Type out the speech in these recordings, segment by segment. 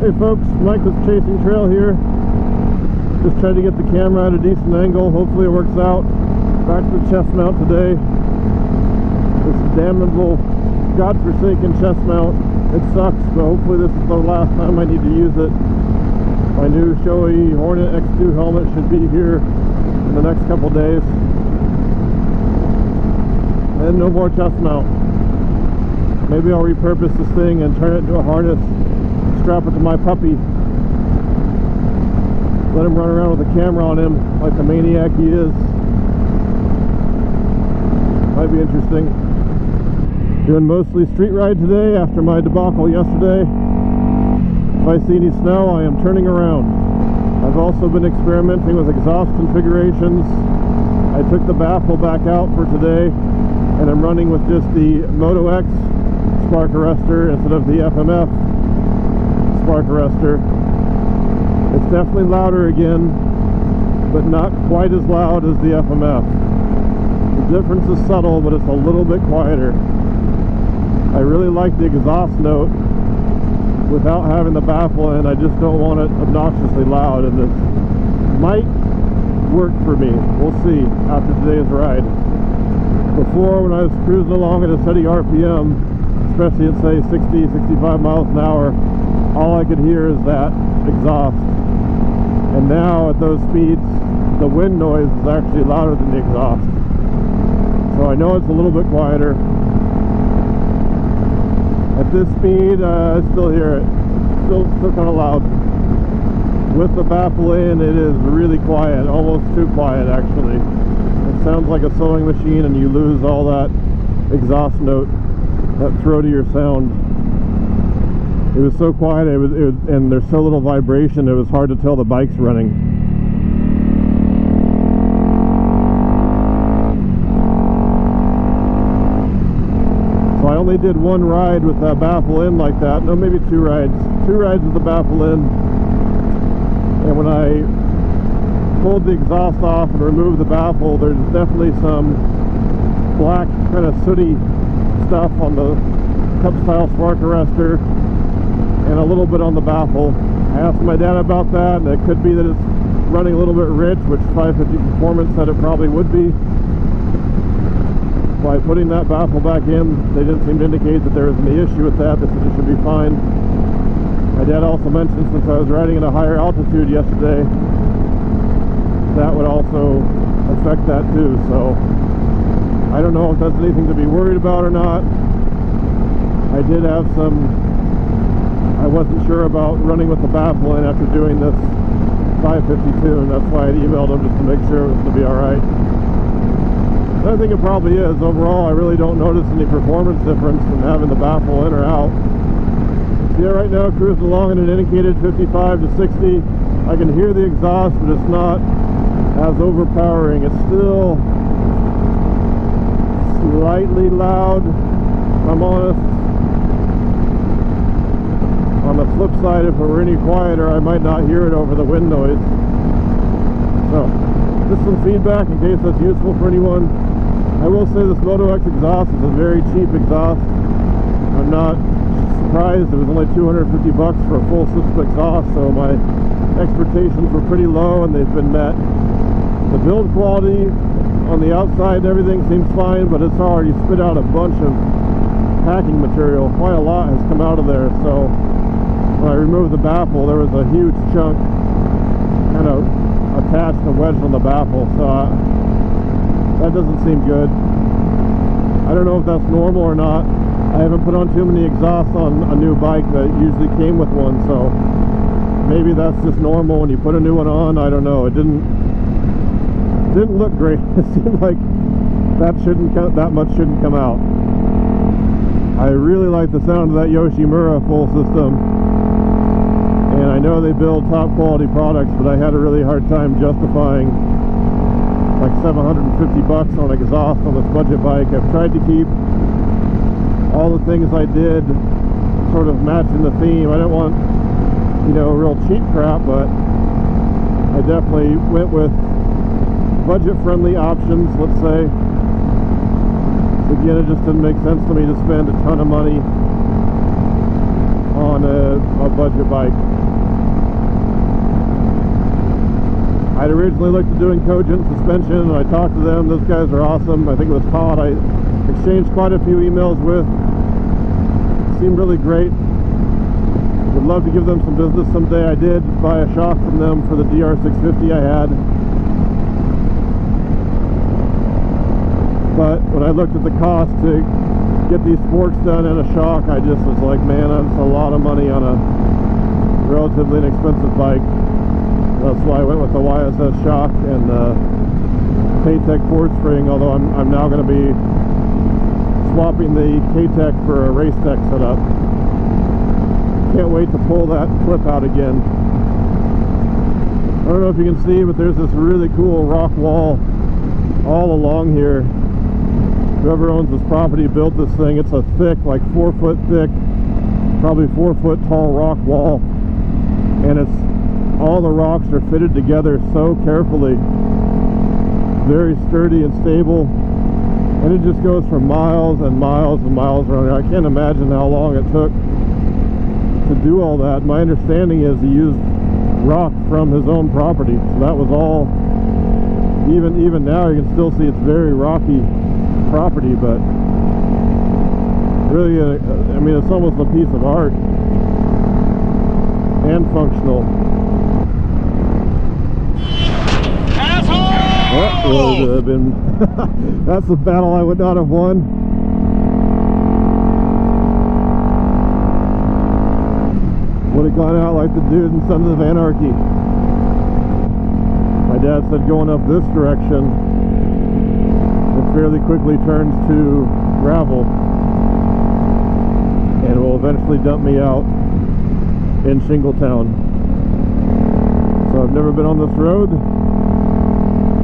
Hey folks, Mike with Chasing Trail here. Just trying to get the camera at a decent angle. Hopefully it works out. Back to the chest mount today. This damnable, godforsaken chest mount. It sucks, but hopefully this is the last time I need to use it. My new Shoei Hornet X2 helmet should be here in the next couple days. And no more chest mount. Maybe I'll repurpose this thing and turn it into a harness. Strap it to my puppy. Let him run around with a camera on him like the maniac he is. Might be interesting. Doing mostly street ride today after my debacle yesterday. If I see any snow, I am turning around. I've also been experimenting with exhaust configurations. I took the baffle back out for today and I'm running with just the Moto X spark arrestor instead of the FMF spark arrestor. It's definitely louder again, but not quite as loud as the FMF. The difference is subtle, but it's a little bit quieter. I really like the exhaust note without having the baffle in. I just don't want it obnoxiously loud, and this might work for me. We'll see after today's ride. Before, when I was cruising along at a steady RPM, especially at say 60, 65 miles an hour, all I could hear is that exhaust. And now at those speeds, the wind noise is actually louder than the exhaust. So I know it's a little bit quieter. At this speed, I still hear it. Still kind of loud. With the baffle in, it is really quiet, almost too quiet actually. It sounds like a sewing machine and you lose all that exhaust note, that throatier sound. It was so quiet, and there's so little vibration, it was hard to tell the bike's running. So I only did one ride with that baffle in like that. No, maybe two rides. Two rides with the baffle in. And when I pulled the exhaust off and removed the baffle, there's definitely some black kind of sooty stuff on the cup style spark arrestor and a little bit on the baffle. I asked my dad about that, and it could be that it's running a little bit rich, which 550 Performance said it probably would be. By putting that baffle back in, they didn't seem to indicate that there was any issue with that. They said it should be fine. My dad also mentioned, since I was riding at a higher altitude yesterday, that would also affect that too. So I don't know if that's anything to be worried about or not. I did have I wasn't sure about running with the baffle in after doing this 552, and that's why I emailed him just to make sure it was going to be alright. I think it probably is. Overall, I really don't notice any performance difference from having the baffle in or out. So yeah, right now cruising along at an indicated 55 to 60. I can hear the exhaust, but it's not as overpowering. It's still slightly loud, if I'm honest. On the flip side, if it were any quieter, I might not hear it over the wind noise. So, just some feedback in case that's useful for anyone. I will say this Moto X exhaust is a very cheap exhaust. I'm not surprised. It was only 250 bucks for a full system exhaust, so my expectations were pretty low and they've been met. The build quality on the outside and everything seems fine, but it's already spit out a bunch of packing material. Quite a lot has come out of there, so when I removed the baffle, there was a huge chunk kind of attached and wedged on the baffle, so that doesn't seem good. I don't know if that's normal or not. I haven't put on too many exhausts on a new bike that usually came with one, so maybe that's just normal when you put a new one on. I don't know. It didn't look great. It seemed like that much shouldn't come out. I really like the sound of that Yoshimura full system, and I know they build top quality products, but I had a really hard time justifying like 750 bucks on exhaust on this budget bike. I've tried to keep all the things I did sort of matching the theme. I didn't want, you know, real cheap crap, but I definitely went with budget-friendly options, let's say. So again, it just didn't make sense to me to spend a ton of money on on a budget bike. I'd originally looked at doing Cogent suspension, and I talked to them. Those guys are awesome. I think it was Todd I exchanged quite a few emails with. Seemed really great. Would love to give them some business someday. I did buy a shock from them for the DR650 I had. But when I looked at the cost to get these forks done and a shock, I just was like, man, that's a lot of money on a relatively inexpensive bike. That's why I went with the YSS shock and K-Tech board spring, although I'm now going to be swapping the K-Tech for a Race Tech setup. Can't wait to pull that clip out again. I don't know if you can see, but there's this really cool rock wall all along here. Whoever owns this property built this thing. It's a thick, like 4 foot thick, probably 4 foot tall rock wall, and it's all the rocks are fitted together so carefully, very sturdy and stable, and it just goes for miles and miles and miles around here. I can't imagine how long it took to do all that. My understanding is he used rock from his own property, so that was all. Even now you can still see it's very rocky property, but really I mean, it's almost a piece of art and functional. Asshole! That would have been that's a battle I would not have won. Would have gone out like the dude in Sons of Anarchy. My dad said going up this direction, it fairly quickly turns to gravel and will eventually dump me out in Shingletown. So I've never been on this road.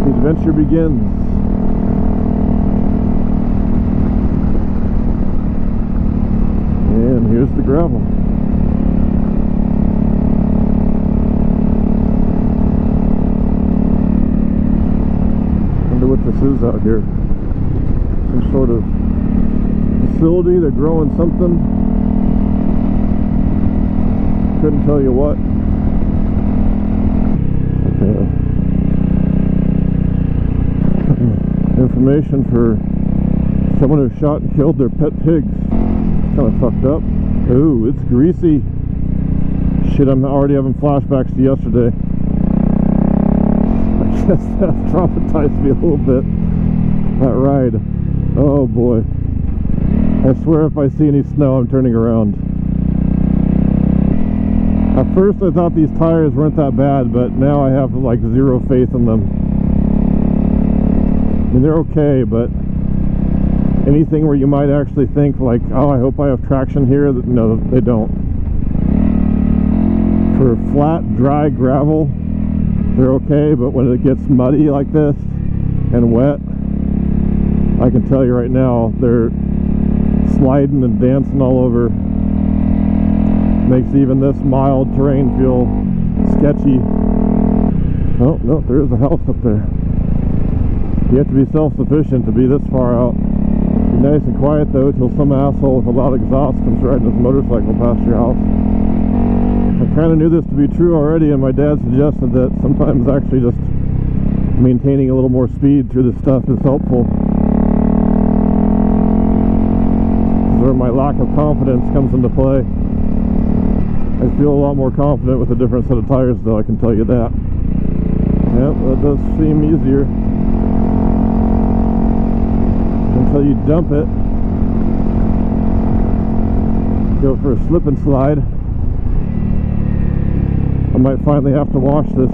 The adventure begins. And here's the gravel. What this is out here, some sort of facility. They're growing something, couldn't tell you what. Information for someone who shot and killed their pet pigs. It's kind of fucked up. Ooh, it's greasy. Shit, I'm already having flashbacks to yesterday. That traumatized me a little bit, that ride. Oh boy, I swear if I see any snow I'm turning around. At first I thought these tires weren't that bad, but now I have like zero faith in them. I mean, they're okay, but anything where you might actually think like, oh, I hope I have traction here, no, they don't. For flat, dry gravel, they're okay, but when it gets muddy like this and wet, I can tell you right now, they're sliding and dancing all over. Makes even this mild terrain feel sketchy. Oh, no, there is a house up there. You have to be self-sufficient to be this far out. Be nice and quiet though, till some asshole with a loud exhaust comes riding his motorcycle past your house. I kind of knew this to be true already, and my dad suggested that sometimes actually just maintaining a little more speed through this stuff is helpful. This is where my lack of confidence comes into play. I feel a lot more confident with a different set of tires though, I can tell you that. Yep, that does seem easier. Until you dump it. Go for a slip and slide. I might finally have to wash this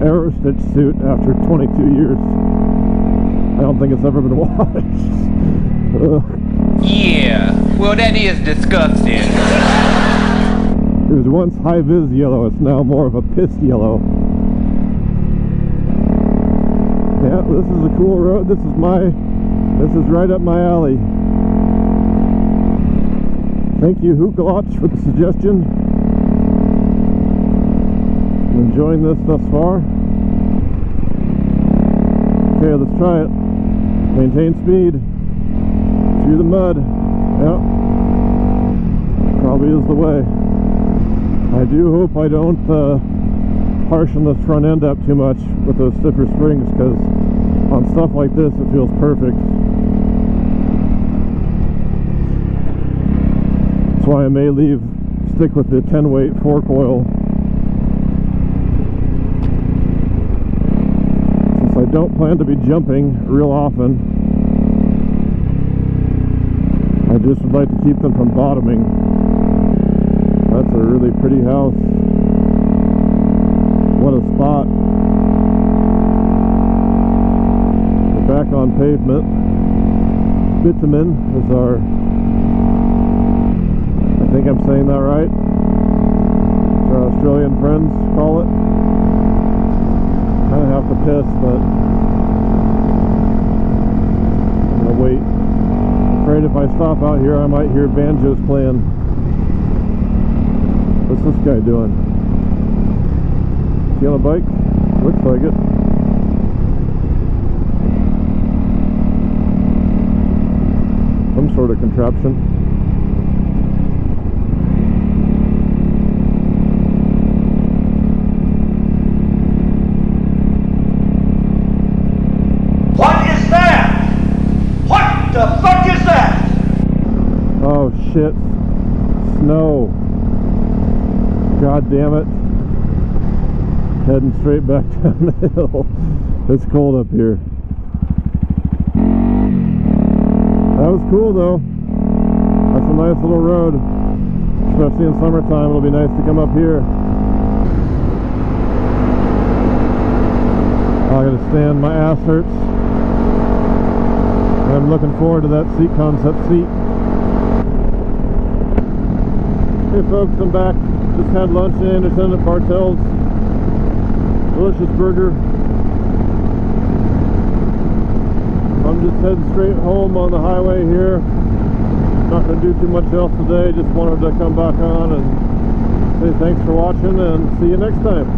Aerostitch suit after 22 years. I don't think it's ever been washed. Yeah, well that is disgusting. It was once high-vis yellow, it's now more of a piss yellow. Yeah, this is a cool road. This is right up my alley. Thank you, Hookalots, for the suggestion. I'm enjoying this thus far. Okay, let's try it. Maintain speed. Through the mud. Yep. Probably is the way. I do hope I don't harshen this front end up too much with those stiffer springs, because on stuff like this it feels perfect. That's why I may stick with the 10 weight fork oil, since I don't plan to be jumping real often. I just would like to keep them from bottoming. That's a really pretty house. What a spot. We're back on pavement. Bitumen is our, I think I'm saying that right, as our Australian friends call it. Kind of have to piss, but I'm gonna wait. Afraid if I stop out here I might hear banjos playing. What's this guy doing? Is he on a bike? Looks like it. Some sort of contraption. What is that? What the fuck is that? Oh shit. Snow. God damn it. Heading straight back down the hill. It's cold up here. That was cool though. That's a nice little road. Especially in summertime, it'll be nice to come up here. I gotta stand, my ass hurts. I'm looking forward to that seat concept seat. Hey folks, I'm back. Just had lunch in Anderson at Bartell's. Delicious burger. I'm just heading straight home on the highway here. Not going to do too much else today. Just wanted to come back on and say thanks for watching and see you next time.